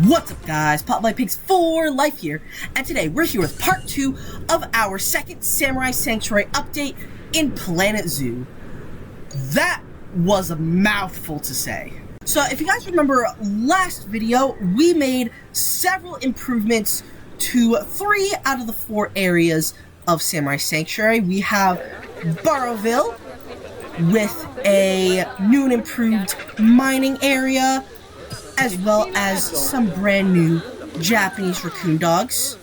What's up guys, Pop My Pigs for Life here, and today we're here with part 2 of our second Samurai Sanctuary update in Planet Zoo. That was a mouthful to say. So if you guys remember last video, we made several improvements to 3 out of the 4 areas of Samurai Sanctuary. We have Burrowville with a new and improved mining area, as well as some brand new Japanese raccoon dogs.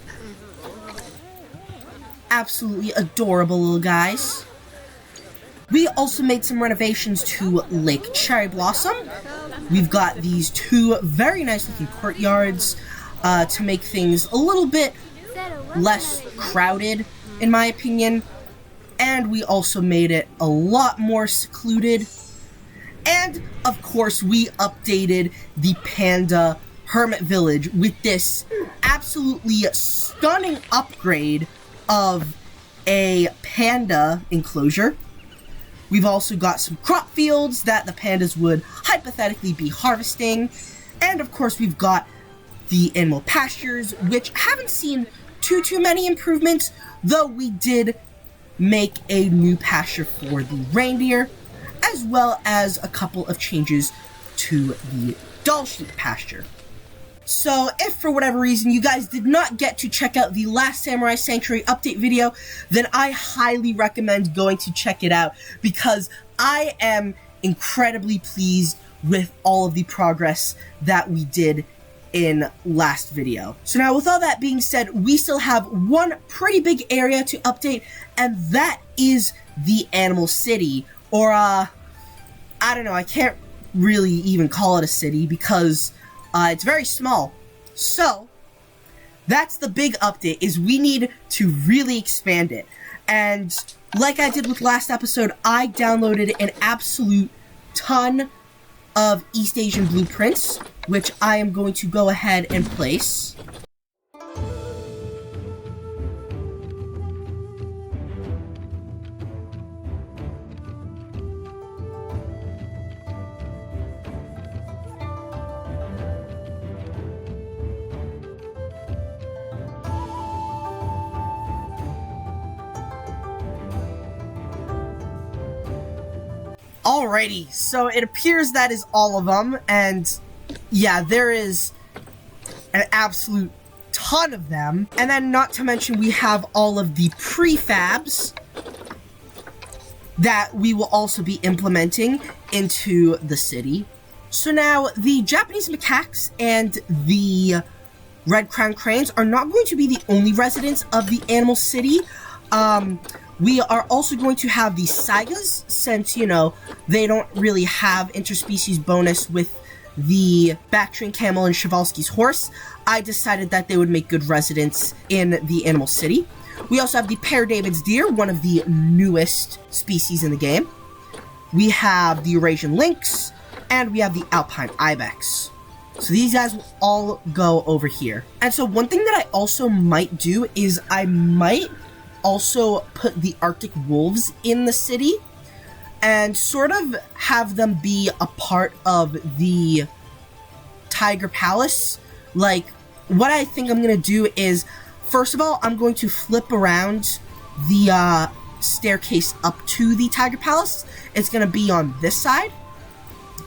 Absolutely adorable little guys. We also made some renovations to Lake Cherry Blossom. We've got these 2 very nice looking courtyards to make things a little bit less crowded, in my opinion. And we also made it a lot more secluded. And, of course, we updated the Panda Hermit Village with this absolutely stunning upgrade of a panda enclosure. We've also got some crop fields that the pandas would hypothetically be harvesting. And, of course, we've got the animal pastures, which haven't seen too many improvements, though we did make a new pasture for the reindeer, as well as a couple of changes to the doll sheep pasture. So if for whatever reason you guys did not get to check out the last Samurai Sanctuary update video, then I highly recommend going to check it out, because I am incredibly pleased with all of the progress that we did in last video. So now, with all that being said, we still have one pretty big area to update, and that is the Animal City, or I don't know, I can't really even call it a city because it's very small. So that's the big update, is we need to really expand it. And like I did with last episode, I downloaded an absolute ton of East Asian blueprints, which I am going to go ahead and place. Alrighty, so it appears that is all of them, and yeah, there is an absolute ton of them. And then, not to mention, we have all of the prefabs that we will also be implementing into the city. So now, the Japanese macaques and the red crown cranes are not going to be the only residents of the animal city. We are also going to have the Saigas, since, you know, they don't really have interspecies bonus with the Bactrian camel and Chevalsky's horse. I decided that they would make good residents in the Animal City. We also have the Pere David's deer, one of the newest species in the game. We have the Eurasian Lynx, and we have the Alpine Ibex. So these guys will all go over here. And so one thing that I also might do is I might also put the Arctic wolves in the city and sort of have them be a part of the Tiger Palace. Like, what I think I'm gonna do is, first of all, I'm going to flip around the staircase up to the Tiger Palace. It's gonna be on this side,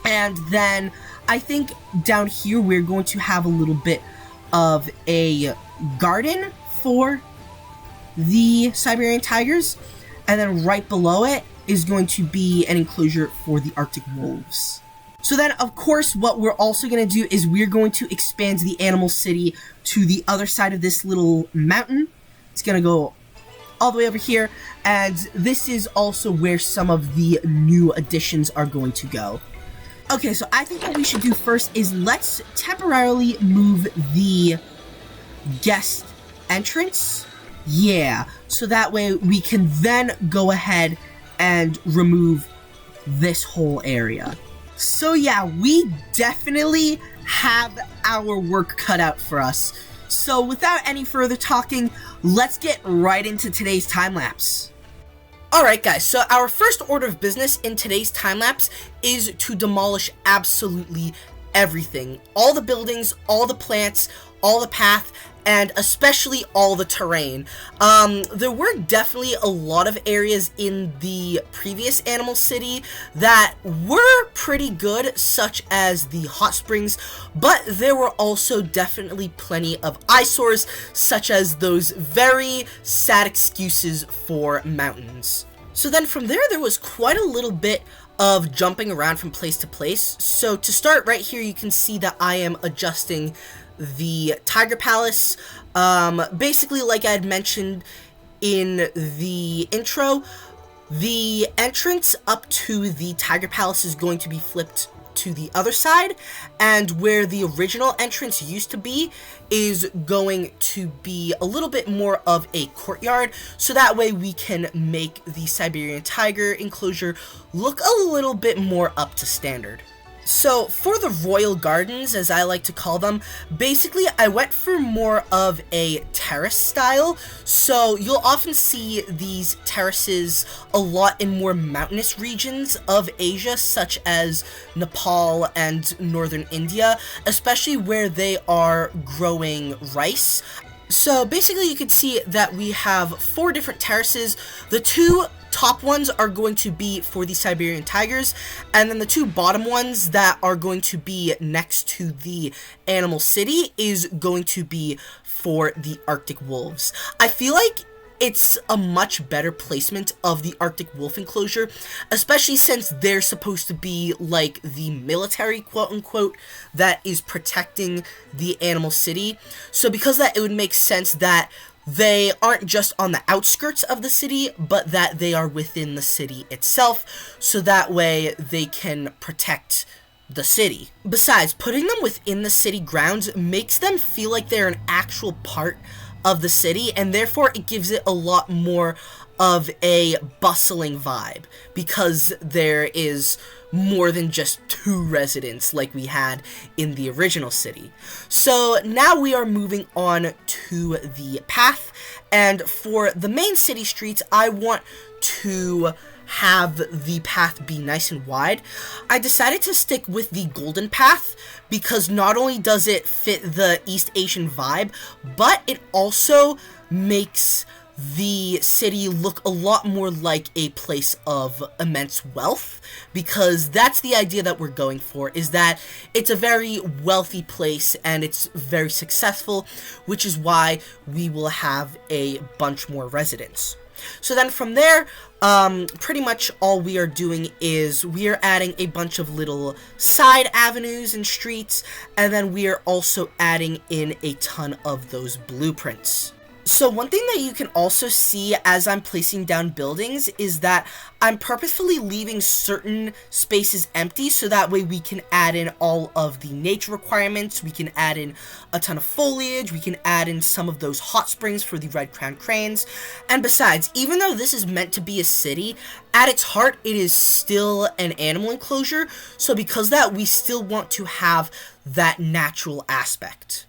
and then I think down here we're going to have a little bit of a garden for the Siberian Tigers, and then right below it is going to be an enclosure for the Arctic wolves. So then, of course, what we're also going to do is we're going to expand the animal city to the other side of this little mountain. It's going to go all the way over here, and this is also where some of the new additions are going to go. Okay, so I think what we should do first is let's temporarily move the guest entrance. Yeah, so that way we can then go ahead and remove this whole area. So yeah, we definitely have our work cut out for us. So without any further talking, let's get right into today's time-lapse. Alright guys, so our first order of business in today's time-lapse is to demolish absolutely everything. All the buildings, all the plants, all the path, and especially all the terrain. There were definitely a lot of areas in the previous Animal City that were pretty good, such as the hot springs, but there were also definitely plenty of eyesores, such as those very sad excuses for mountains. So then from there was quite a little bit of jumping around from place to place. So to start right here, you can see that I am adjusting the Tiger Palace. Basically, like I had mentioned in the intro, the entrance up to the Tiger Palace is going to be flipped to the other side, and where the original entrance used to be is going to be a little bit more of a courtyard, so that way we can make the Siberian Tiger enclosure look a little bit more up to standard. So for the royal gardens, as I like to call them, basically I went for more of a terrace style. So you'll often see these terraces a lot in more mountainous regions of Asia, such as Nepal and northern India, especially where they are growing rice. So basically you can see that we have 4 different terraces. The 2 top ones are going to be for the Siberian Tigers, and then the 2 bottom ones that are going to be next to the Animal City is going to be for the Arctic wolves. I feel like it's a much better placement of the Arctic wolf enclosure, especially since they're supposed to be like the military, quote-unquote, that is protecting the Animal City. So because of that, it would make sense that they aren't just on the outskirts of the city, but that they are within the city itself, so that way they can protect the city. Besides, putting them within the city grounds makes them feel like they're an actual part of the city, and therefore it gives it a lot more of a bustling vibe, because there is more than just 2 residents like we had in the original city. So now we are moving on to the path, and for the main city streets, I want to have the path be nice and wide. I decided to stick with the golden path because not only does it fit the East Asian vibe, but it also makes the city look a lot more like a place of immense wealth, because that's the idea that we're going for, is that it's a very wealthy place and it's very successful, which is why we will have a bunch more residents. So then from there, pretty much all we are doing is we are adding a bunch of little side avenues and streets, and then we are also adding in a ton of those blueprints. So one thing that you can also see as I'm placing down buildings is that I'm purposefully leaving certain spaces empty, so that way we can add in all of the nature requirements, we can add in a ton of foliage, we can add in some of those hot springs for the red-crowned cranes. And besides, even though this is meant to be a city, at its heart it is still an animal enclosure, so because of that we still want to have that natural aspect.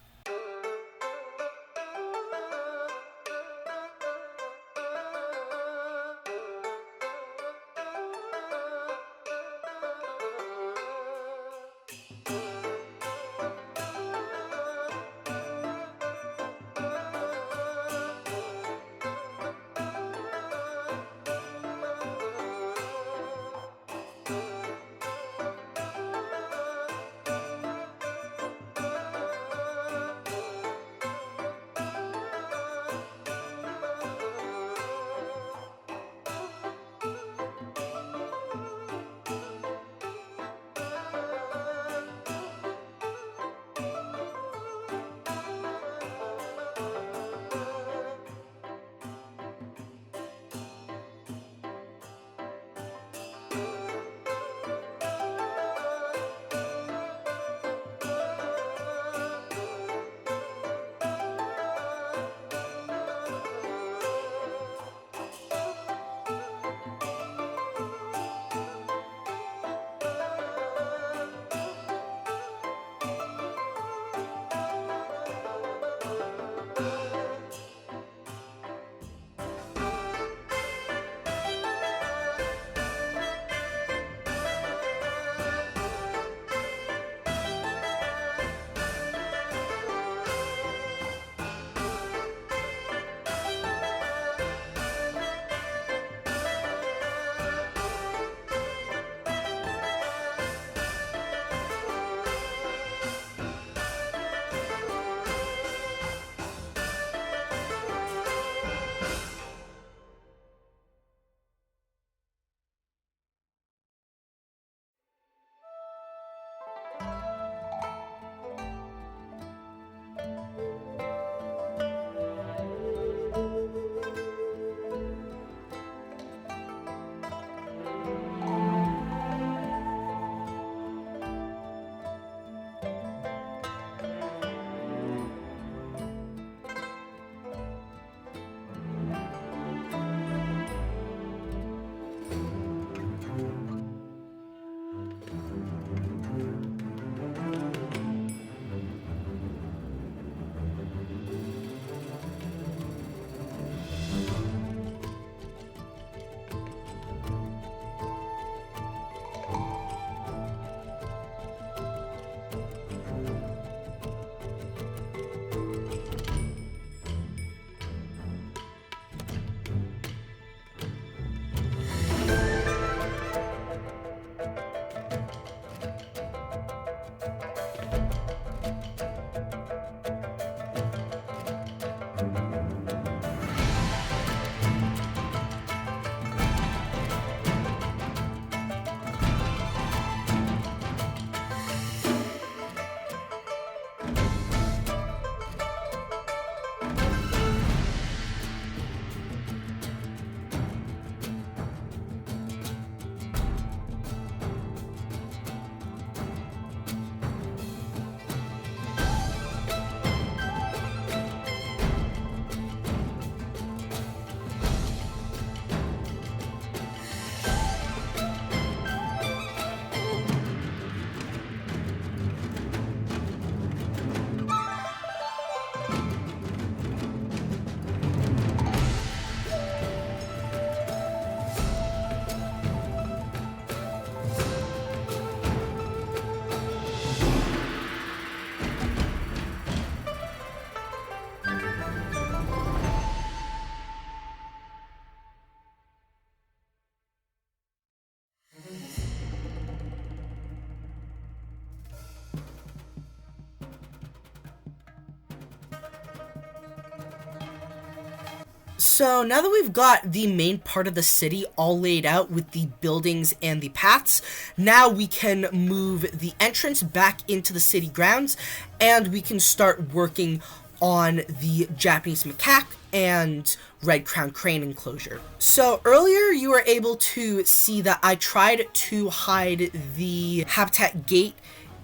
So now that we've got the main part of the city all laid out with the buildings and the paths, now we can move the entrance back into the city grounds, and we can start working on the Japanese macaque and red crown crane enclosure. So earlier you were able to see that I tried to hide the habitat gate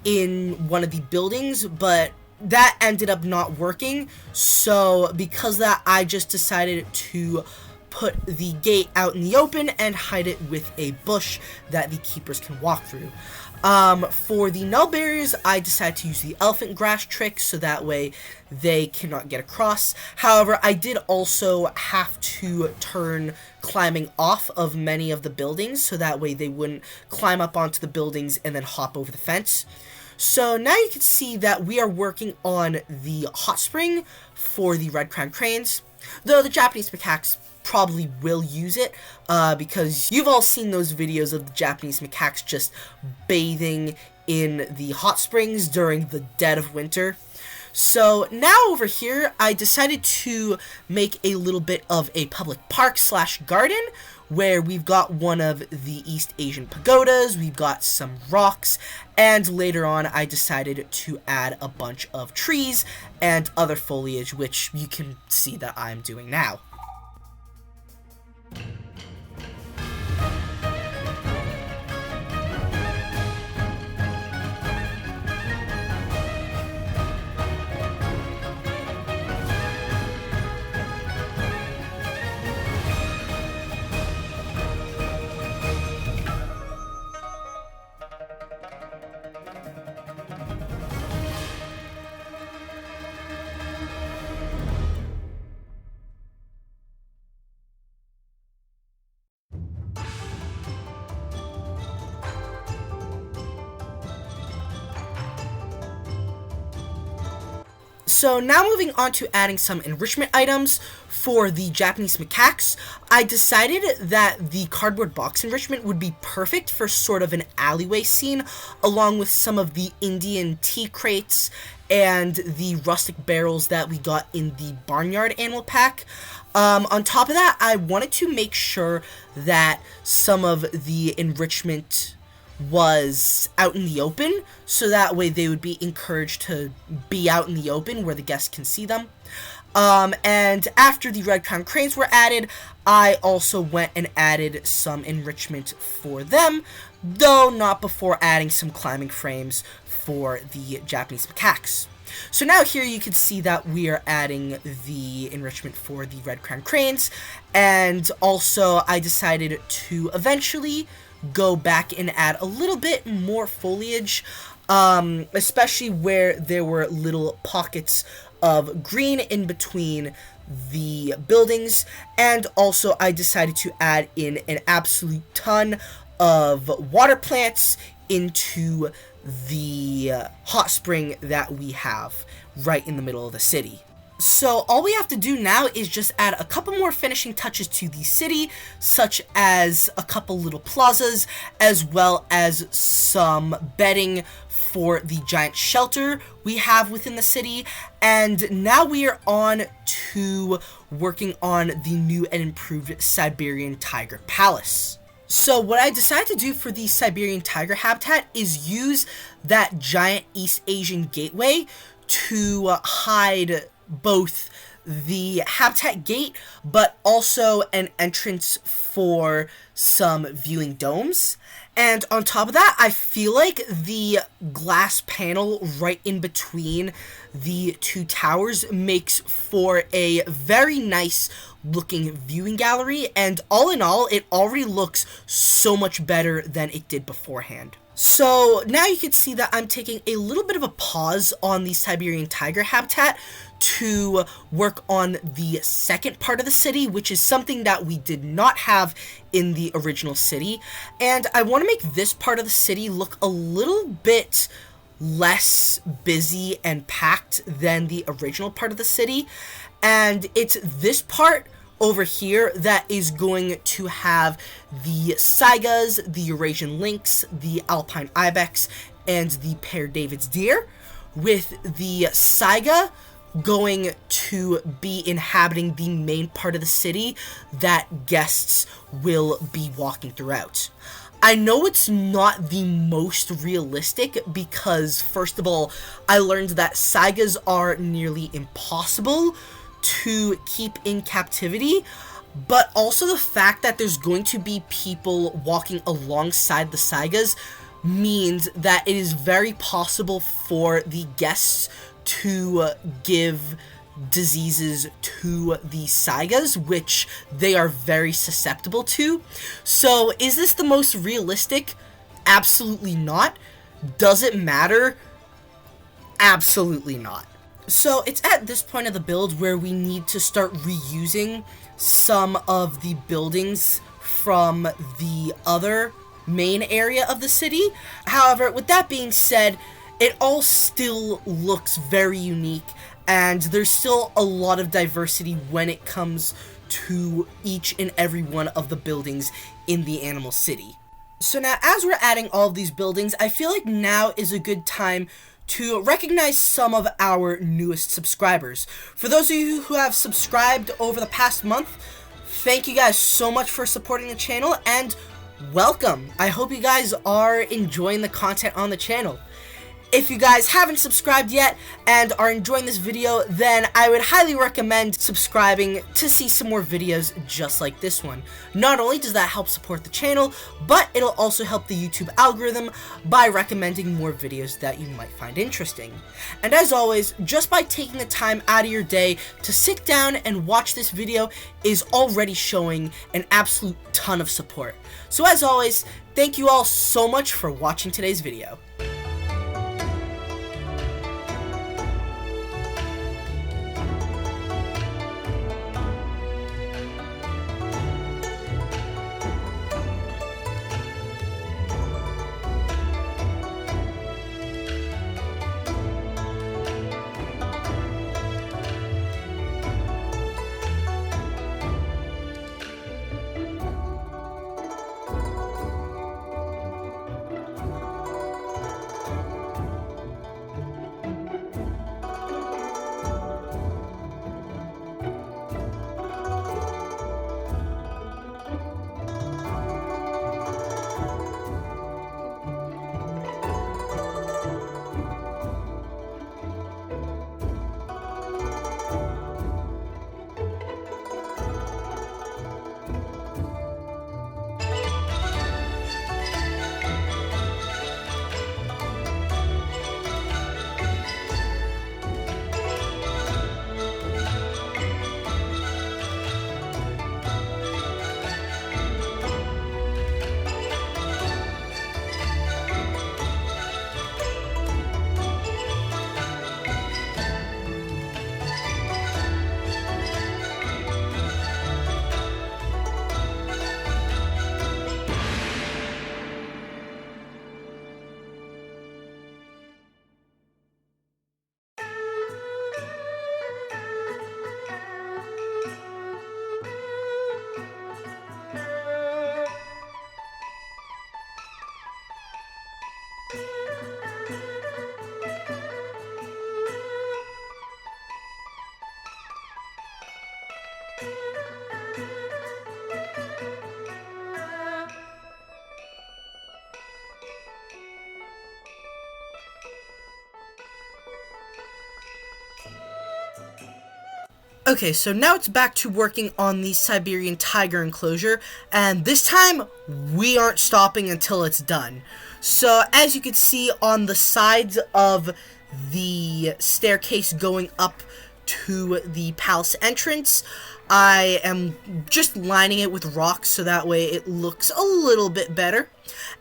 in one of the buildings, but that ended up not working. So because of that, I just decided to put the gate out in the open and hide it with a bush that the keepers can walk through. For the null barriers, I decided to use the elephant grass trick so that way they cannot get across. However, I did also have to turn climbing off of many of the buildings so that way they wouldn't climb up onto the buildings and then hop over the fence. So now you can see that we are working on the hot spring for the red crown cranes, though the Japanese macaques probably will use it, because you've all seen those videos of the Japanese macaques just bathing in the hot springs during the dead of winter. So now over here, I decided to make a little bit of a public park / garden, where we've got one of the East Asian pagodas, we've got some rocks, and later on I decided to add a bunch of trees and other foliage, which you can see that I'm doing now. So now moving on to adding some enrichment items for the Japanese macaques, I decided that the cardboard box enrichment would be perfect for sort of an alleyway scene, along with some of the Indian tea crates and the rustic barrels that we got in the barnyard animal pack. On top of that, I wanted to make sure that some of the enrichment was out in the open, so that way they would be encouraged to be out in the open where the guests can see them. And after the red crown cranes were added, I also went and added some enrichment for them, though not before adding some climbing frames for the Japanese macaques. So now here you can see that we are adding the enrichment for the red crown cranes, and also I decided to eventually go back and add a little bit more foliage, especially where there were little pockets of green in between the buildings. And also I decided to add in an absolute ton of water plants into the hot spring that we have right in the middle of the city. So all we have to do now is just add a couple more finishing touches to the city, such as a couple little plazas, as well as some bedding for the giant shelter we have within the city. And now we are on to working on the new and improved Siberian Tiger Palace. So what I decided to do for the Siberian Tiger habitat is use that giant East Asian gateway to hide both the habitat gate, but also an entrance for some viewing domes. And on top of that, I feel like the glass panel right in between the two towers makes for a very nice looking viewing gallery, and all in all, it already looks so much better than it did beforehand. So now you can see that I'm taking a little bit of a pause on the Siberian tiger habitat to work on the second part of the city, which is something that we did not have in the original city. And I want to make this part of the city look a little bit less busy and packed than the original part of the city. And it's this part over here that is going to have the Saigas, the Eurasian Lynx, the Alpine Ibex, and the Pere David's deer, with the Saiga going to be inhabiting the main part of the city that guests will be walking throughout. I know it's not the most realistic because, first of all, I learned that Saigas are nearly impossible to keep in captivity, but also the fact that there's going to be people walking alongside the Saigas means that it is very possible for the guests to give diseases to the Saigas, which they are very susceptible to. So, is this the most realistic? Absolutely not. Does it matter? Absolutely not. So, it's at this point of the build where we need to start reusing some of the buildings from the other main area of the city. However, with that being said, it all still looks very unique, and there's still a lot of diversity when it comes to each and every one of the buildings in the Animal City. So now, as we're adding all of these buildings, I feel like now is a good time to recognize some of our newest subscribers. For those of you who have subscribed over the past month, thank you guys so much for supporting the channel, and welcome! I hope you guys are enjoying the content on the channel. If you guys haven't subscribed yet and are enjoying this video, then I would highly recommend subscribing to see some more videos just like this one. Not only does that help support the channel, but it'll also help the YouTube algorithm by recommending more videos that you might find interesting. And as always, just by taking the time out of your day to sit down and watch this video is already showing an absolute ton of support. So as always, thank you all so much for watching today's video. Okay, so now it's back to working on the Siberian Tiger enclosure, and this time, we aren't stopping until it's done. So, as you can see on the sides of the staircase going up to the palace entrance, I am just lining it with rocks so that way it looks a little bit better.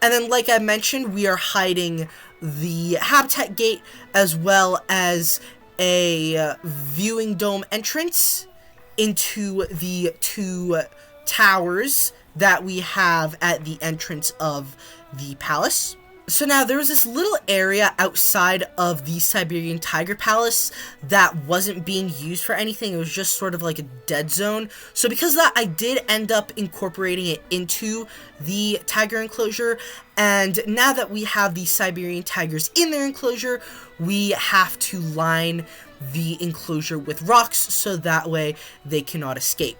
And then, like I mentioned, we are hiding the habitat gate as well as a viewing dome entrance into the two towers that we have at the entrance of the palace. So now there was this little area outside of the Siberian Tiger Palace that wasn't being used for anything. It was just sort of like a dead zone. So because of that, I did end up incorporating it into the tiger enclosure. And now that we have the Siberian tigers in their enclosure, we have to line the enclosure with rocks so that way they cannot escape.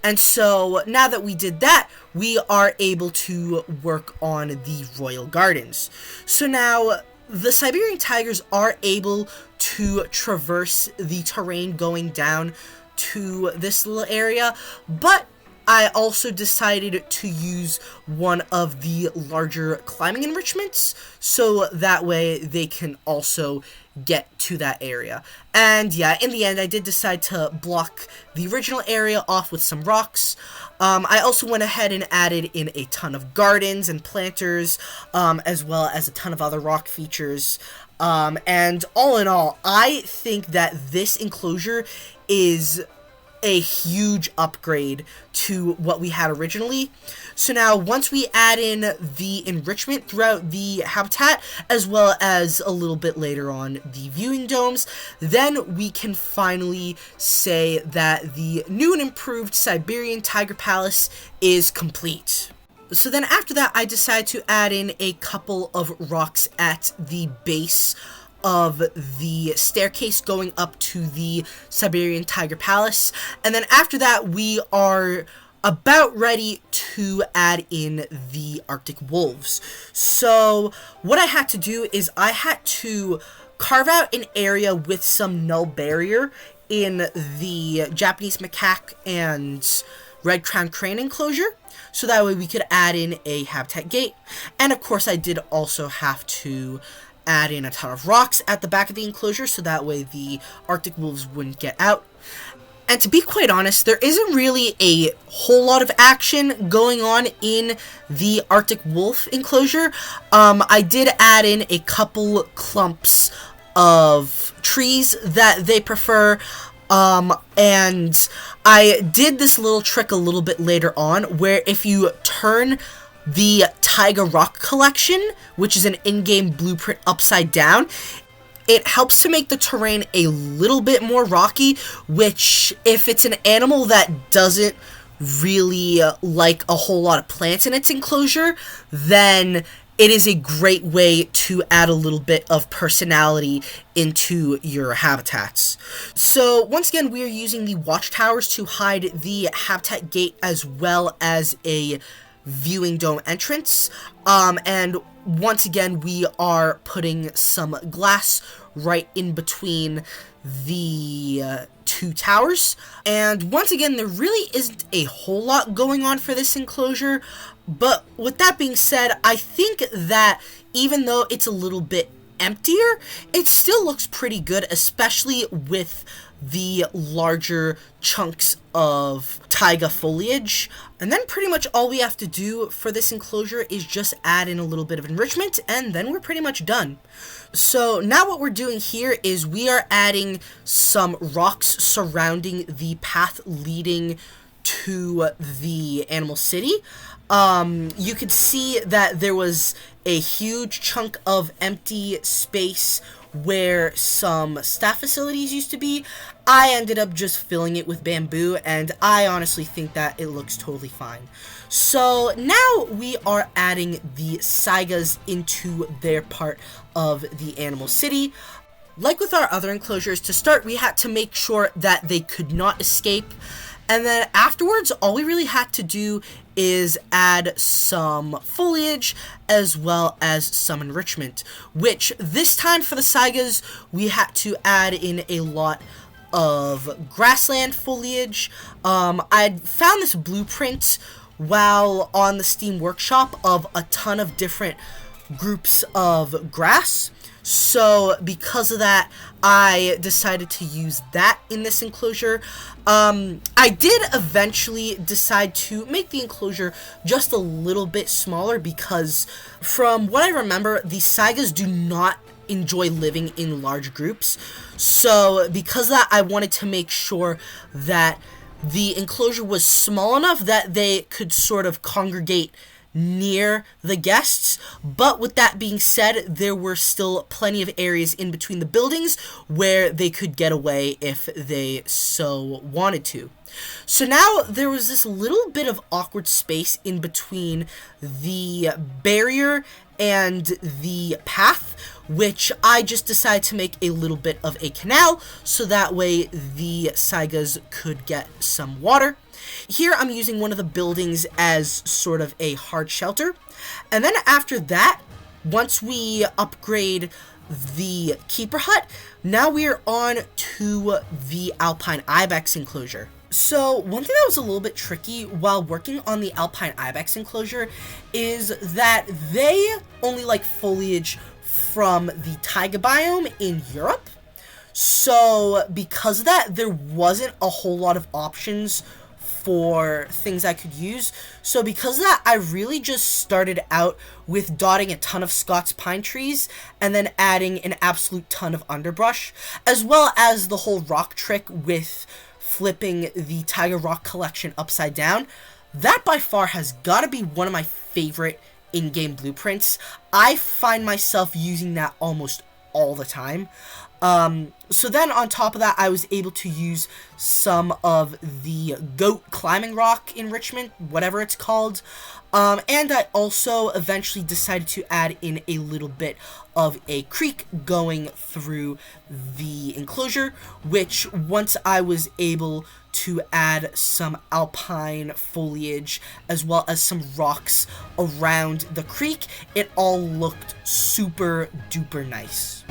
And so now that we did that, we are able to work on the royal gardens. So now the Siberian tigers are able to traverse the terrain going down to this little area, but I also decided to use one of the larger climbing enrichments so that way they can also get to that area. And yeah, in the end, I did decide to block the original area off with some rocks. I also went ahead and added in a ton of gardens and planters, as well as a ton of other rock features. And all in all, I think that this enclosure is a huge upgrade to what we had originally. So now once we add in the enrichment throughout the habitat, as well as a little bit later on the viewing domes, then we can finally say that the new and improved Siberian Tiger Palace is complete. So then after that, I decided to add in a couple of rocks at the base of the staircase going up to the Siberian Tiger Palace. And then after that, we are about ready to add in the Arctic wolves. So what I had to do is I had to carve out an area with some null barrier in the Japanese macaque and red crown crane enclosure, so that way we could add in a habitat gate. And of course I did also have to add in a ton of rocks at the back of the enclosure so that way the Arctic wolves wouldn't get out. And to be quite honest, there isn't really a whole lot of action going on in the Arctic wolf enclosure. I did add in a couple clumps of trees that they prefer, and I did this little trick a little bit later on where if you turn the Taiga Rock Collection, which is an in-game blueprint, upside down, it helps to make the terrain a little bit more rocky, which, if it's an animal that doesn't really like a whole lot of plants in its enclosure, then it is a great way to add a little bit of personality into your habitats. So once again, we are using the watchtowers to hide the habitat gate as well as a viewing dome entrance, and once again we are putting some glass right in between the two towers. And once again, there really isn't a whole lot going on for this enclosure, but with that being said, I think that even though it's a little bit emptier, it still looks pretty good, especially with the larger chunks of taiga foliage. And then pretty much all we have to do for this enclosure is just add in a little bit of enrichment, and then we're pretty much done. So now what we're doing here is we are adding some rocks surrounding the path leading to the animal city. You could see that there was a huge chunk of empty space where some staff facilities used to be. I ended up just filling it with bamboo, and I honestly think that it looks totally fine. So now we are adding the Saigas into their part of the animal city. Like with our other enclosures, to start we had to make sure that they could not escape, and then afterwards all we really had to do is add some foliage as well as some enrichment, which this time for the Saigas we had to add in a lot of grassland foliage. I found this blueprint while on the Steam Workshop of a ton of different groups of grass. So because of that, I decided to use that in this enclosure. I did eventually decide to make the enclosure just a little bit smaller because from what I remember, the Saigas do not enjoy living in large groups. So because of that, I wanted to make sure that the enclosure was small enough that they could sort of congregate near the guests. But with that being said, there were still plenty of areas in between the buildings where they could get away if they so wanted to. So now there was this little bit of awkward space in between the barrier and the path, which I just decided to make a little bit of a canal so that way the Saigas could get some water. Here I'm using one of the buildings as sort of a hard shelter. And then after that, once we upgrade the keeper hut, now we are on to the Alpine Ibex enclosure. So one thing that was a little bit tricky while working on the Alpine Ibex enclosure is that they only like foliage from the taiga biome in Europe. So because of that, there wasn't a whole lot of options for things I could use. So because of that, I really just started out with dotting a ton of Scots pine trees and then adding an absolute ton of underbrush, as well as the whole rock trick with flipping the Tiger Rock collection upside down. That by far has got to be one of my favorite in-game blueprints. I find myself using that almost all the time. So then on top of that, I was able to use some of the goat climbing rock enrichment, whatever it's called. And I also eventually decided to add in a little bit of a creek going through the enclosure, which once I was able to add some alpine foliage as well as some rocks around the creek, it all looked super duper nice.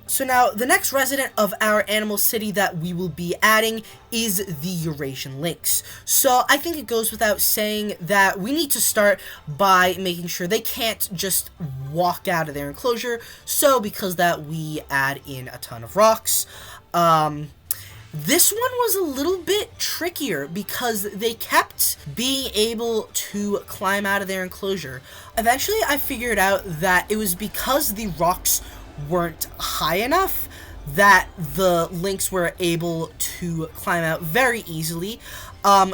So now, the next resident of our animal city that we will be adding is the Eurasian Lynx. So I think it goes without saying that we need to start by making sure they can't just walk out of their enclosure. So because of that, we add in a ton of rocks. This one was a little bit trickier because they kept being able to climb out of their enclosure. Eventually, I figured out that it was because the rocks weren't high enough that the lynx were able to climb out very easily.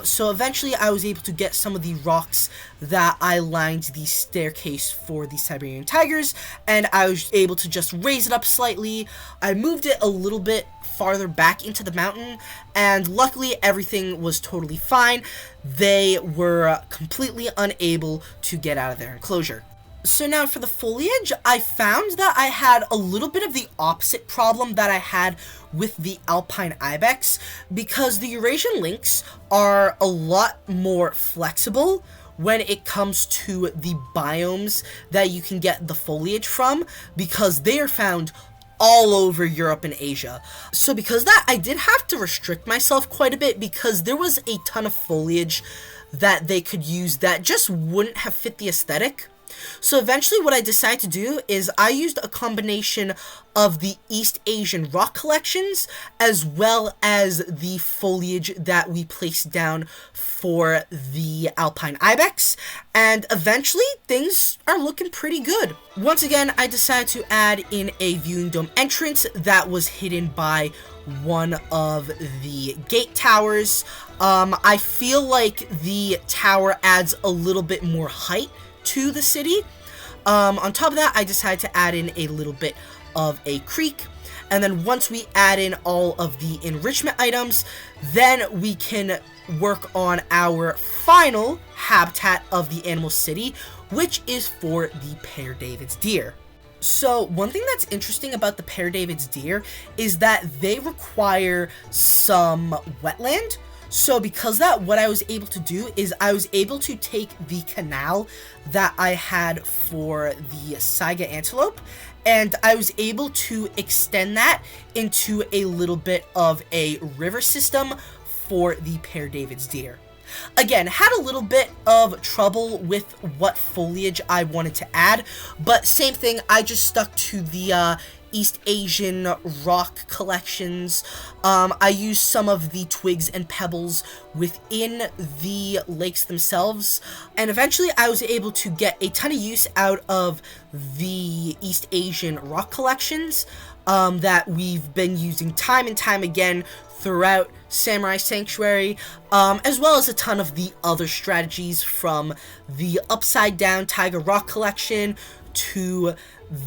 So eventually I was able to get some of the rocks that I lined the staircase for the Siberian Tigers, and I was able to just raise it up slightly. I moved it a little bit farther back into the mountain, and luckily everything was totally fine. They were completely unable to get out of their enclosure. So now for the foliage, I found that I had a little bit of the opposite problem that I had with the Alpine Ibex, because the Eurasian Lynx are a lot more flexible when it comes to the biomes that you can get the foliage from, because they are found all over Europe and Asia. So because of that, I did have to restrict myself quite a bit, because there was a ton of foliage that they could use that just wouldn't have fit the aesthetic. So eventually what I decided to do is I used a combination of the East Asian rock collections as well as the foliage that we placed down for the Alpine Ibex, and eventually things are looking pretty good. Once again, I decided to add in a viewing dome entrance that was hidden by one of the gate towers. I feel like the tower adds a little bit more height to the city. On top of that, I decided to add in a little bit of a creek, and then once we add in all of the enrichment items, then we can work on our final habitat of the animal city, which is for the Pere David's deer. So one thing that's interesting about the Pere David's deer is that they require some wetland. So because that, what I was able to do is I was able to take the canal that I had for the Saiga antelope, and I was able to extend that into a little bit of a river system for the Pere David's deer. Again, had a little bit of trouble with what foliage I wanted to add, but same thing, I just stuck to the East Asian rock collections. I used some of the twigs and pebbles within the lakes themselves, and eventually I was able to get a ton of use out of the East Asian rock collections that we've been using time and time again throughout Samurai Sanctuary, as well as a ton of the other strategies, from the upside down tiger rock collection to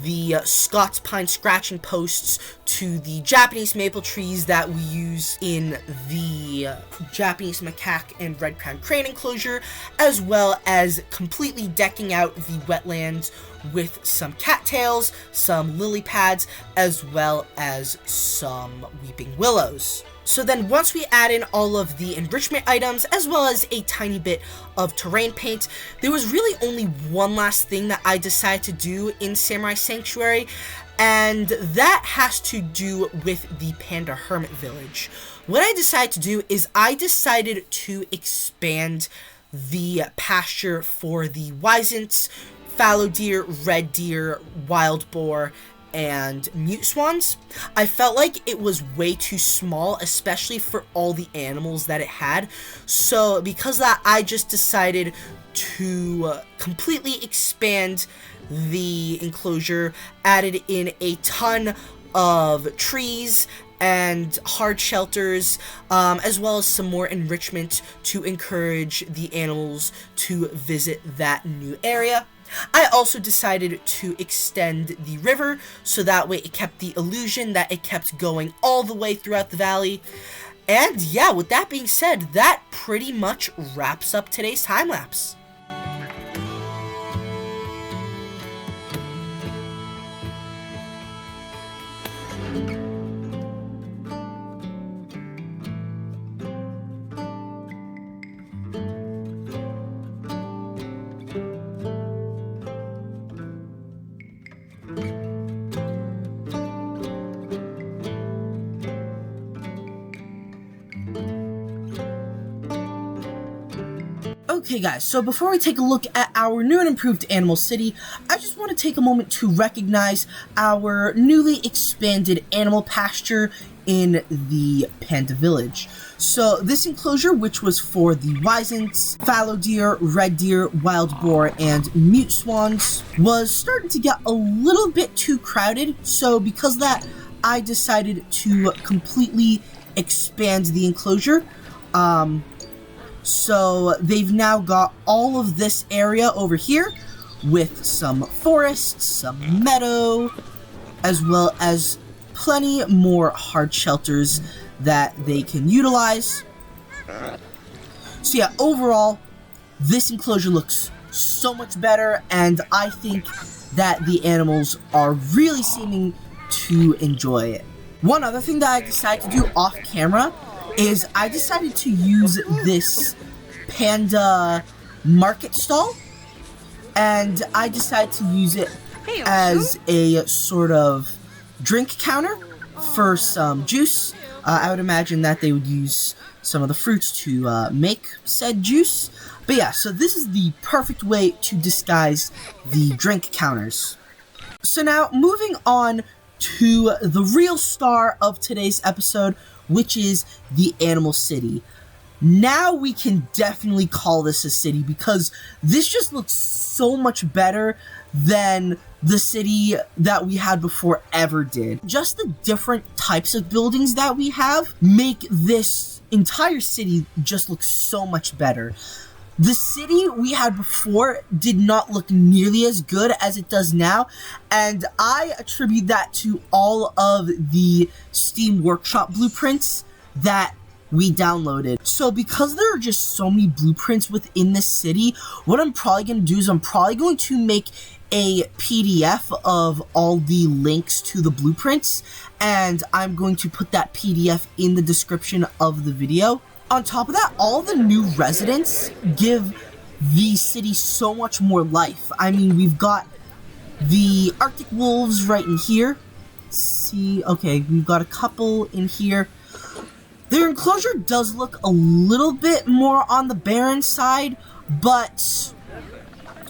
the Scots pine scratching posts to the Japanese maple trees that we use in the Japanese macaque and red crown crane enclosure, as well as completely decking out the wetlands with some cattails, some lily pads, as well as some weeping willows. So then once we add in all of the enrichment items, as well as a tiny bit of terrain paint, there was really only one last thing that I decided to do in Samurai Sanctuary, and that has to do with the Panda Hermit Village. What I decided to do is I decided to expand the pasture for the wisents, fallow deer, red deer, wild boar, and mute swans. I felt like it was way too small, especially for all the animals that it had. So because of that, I just decided to completely expand the enclosure, added in a ton of trees and hard shelters, as well as some more enrichment to encourage the animals to visit that new area. I also decided to extend the river, so that way it kept the illusion that it kept going all the way throughout the valley. And yeah, with that being said, that pretty much wraps up today's time-lapse. Okay guys, so before we take a look at our new and improved Animal City, I just want to take a moment to recognize our newly expanded animal pasture in the Panda Village. So this enclosure, which was for the wisents, fallow deer, red deer, wild boar, and mute swans, was starting to get a little bit too crowded. So because of that, I decided to completely expand the enclosure. So they've now got all of this area over here with some forest, some meadow, as well as plenty more hard shelters that they can utilize. So yeah, overall, this enclosure looks so much better, and I think that the animals are really seeming to enjoy it. One other thing that I decided to do off camera is I decided to use this panda market stall, and I decided to use it as a sort of drink counter for some juice. I would imagine that they would use some of the fruits to make said juice. But yeah, so this is the perfect way to disguise the drink counters. So now, moving on to the real star of today's episode, which is the Animal City. Now we can definitely call this a city, because this just looks so much better than the city that we had before ever did. Just the different types of buildings that we have make this entire city just look so much better. The city we had before did not look nearly as good as it does now, and I attribute that to all of the Steam Workshop blueprints that we downloaded. So because there are just so many blueprints within this city, what I'm probably going to do is I'm probably going to make a PDF of all the links to the blueprints, and I'm going to put that PDF in the description of the video. On top of that, all the new residents give the city so much more life. I mean, we've got the Arctic wolves right in here. See, okay, we've got a couple in here. Their enclosure does look a little bit more on the barren side, but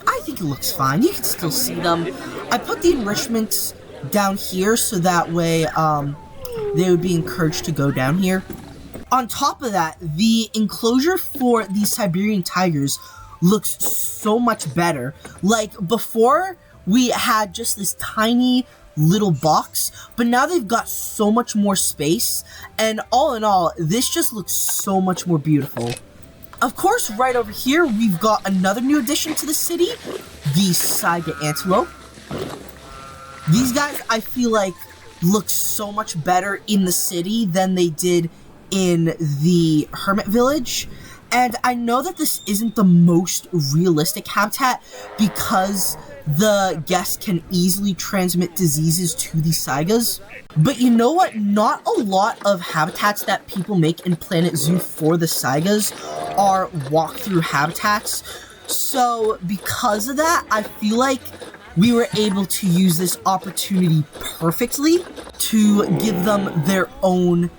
I think it looks fine. You can still see them. I put the enrichments down here so that way they would be encouraged to go down here. On top of that, the enclosure for the Siberian Tigers looks so much better. Like, before, we had just this tiny little box, but now they've got so much more space, and all in all, this just looks so much more beautiful. Of course, right over here, we've got another new addition to the city, the Saiga antelope. These guys, I feel like, look so much better in the city than they did in the hermit village. And I know that this isn't the most realistic habitat because the guests can easily transmit diseases to the Saigas. But you know what? Not a lot of habitats that people make in Planet Zoo for the Saigas are walk-through habitats. So because of that, I feel like we were able to use this opportunity perfectly to give them their own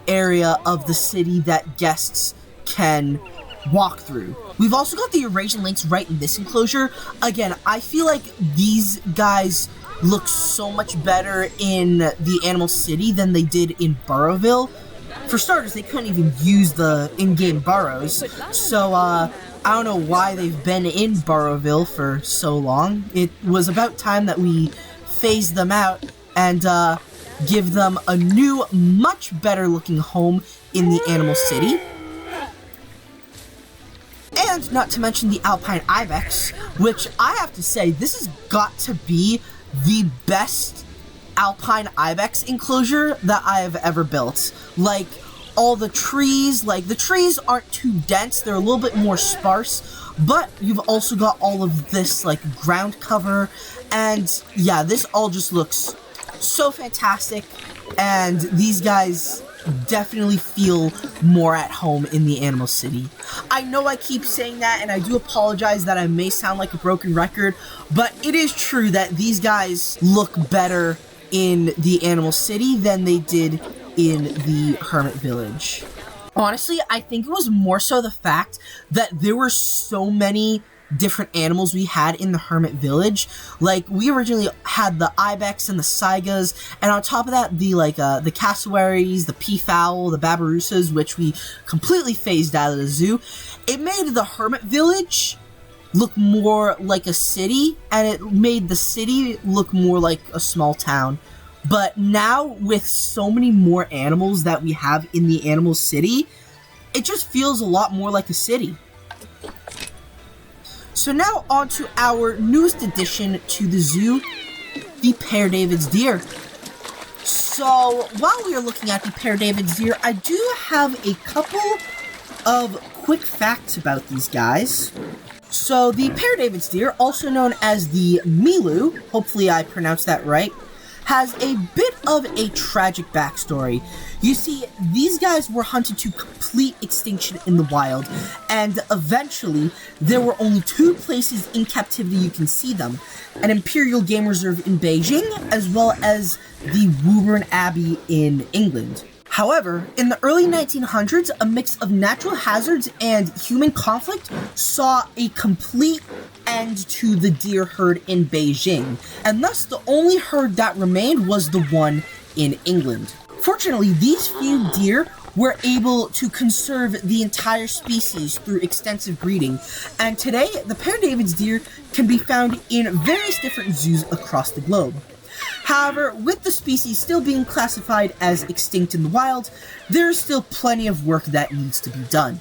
area of the city that guests can walk through. We've also got the Eurasian Lynx right in this enclosure. Again, I feel like these guys look so much better in the animal city than they did in Burrowville. For starters, they couldn't even use the in-game burrows, so I don't know why they've been in Burrowville for so long. It was about time that we phased them out and give them a new, much better looking home in the animal city. And not to mention the Alpine Ibex, which I have to say, this has got to be the best Alpine Ibex enclosure that I have ever built. Like, all the trees, the trees aren't too dense, they're a little bit more sparse, but you've also got all of this, ground cover, and yeah, this all just looks so fantastic, and these guys definitely feel more at home in the animal city. I know I keep saying that, and I do apologize that I may sound like a broken record, but it is true that these guys look better in the animal city than they did in the hermit village. Honestly, I think it was more so the fact that there were so many different animals we had in the hermit village. Like, we originally had the ibex and the saigas, and on top of that, the cassowaries, the peafowl, the babirussas, which we completely phased out of the zoo. It made the hermit village look more like a city, and it made the city look more like a small town. But now, with so many more animals that we have in the animal city, it just feels a lot more like a city. So now on to our newest addition to the zoo, the Pere David's deer. So while we are looking at the Pere David's deer, I do have a couple of quick facts about these guys. So the Pere David's deer, also known as the Milu, hopefully I pronounced that right, has a bit of a tragic backstory. You see, these guys were hunted to complete extinction in the wild, and eventually, there were only 2 places in captivity you can see them: an imperial game reserve in Beijing, as well as the Woburn Abbey in England. However, in the early 1900s, a mix of natural hazards and human conflict saw a complete end to the deer herd in Beijing, and thus the only herd that remained was the one in England. Fortunately, these few deer were able to conserve the entire species through extensive breeding, and today, the Pere David's deer can be found in various different zoos across the globe. However, with the species still being classified as extinct in the wild, there is still plenty of work that needs to be done.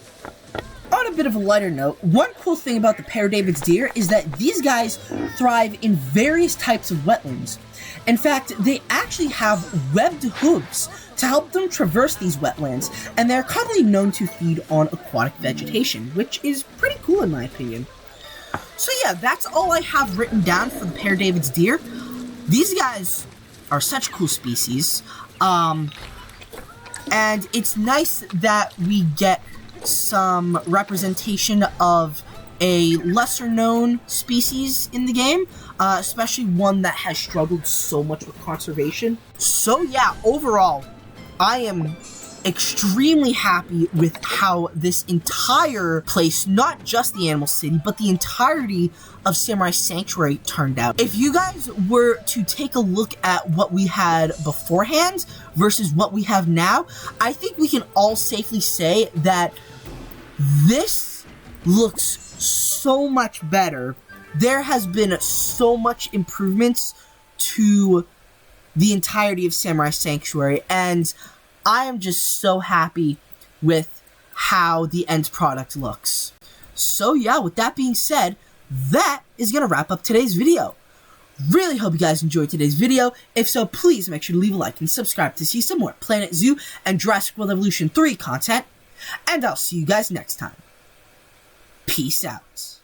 On a bit of a lighter note, one cool thing about the Pere David's deer is that these guys thrive in various types of wetlands. In fact, they actually have webbed hooves to help them traverse these wetlands, and they're commonly known to feed on aquatic vegetation, which is pretty cool in my opinion. So yeah, that's all I have written down for the Pere David's deer. These guys are such cool species, and it's nice that we get some representation of a lesser-known species in the game, especially one that has struggled so much with conservation. So yeah, overall, I am extremely happy with how this entire place, not just the Animal City, but the entirety of Samurai Sanctuary turned out. If you guys were to take a look at what we had beforehand versus what we have now, I think we can all safely say that this looks so much better. There has been so much improvements to the entirety of Samurai Sanctuary, and I am just so happy with how the end product looks. So yeah, with that being said, that is going to wrap up today's video. Really hope you guys enjoyed today's video. If so, please make sure to leave a like and subscribe to see some more Planet Zoo and Jurassic World Evolution 3 content. And I'll see you guys next time. Peace out.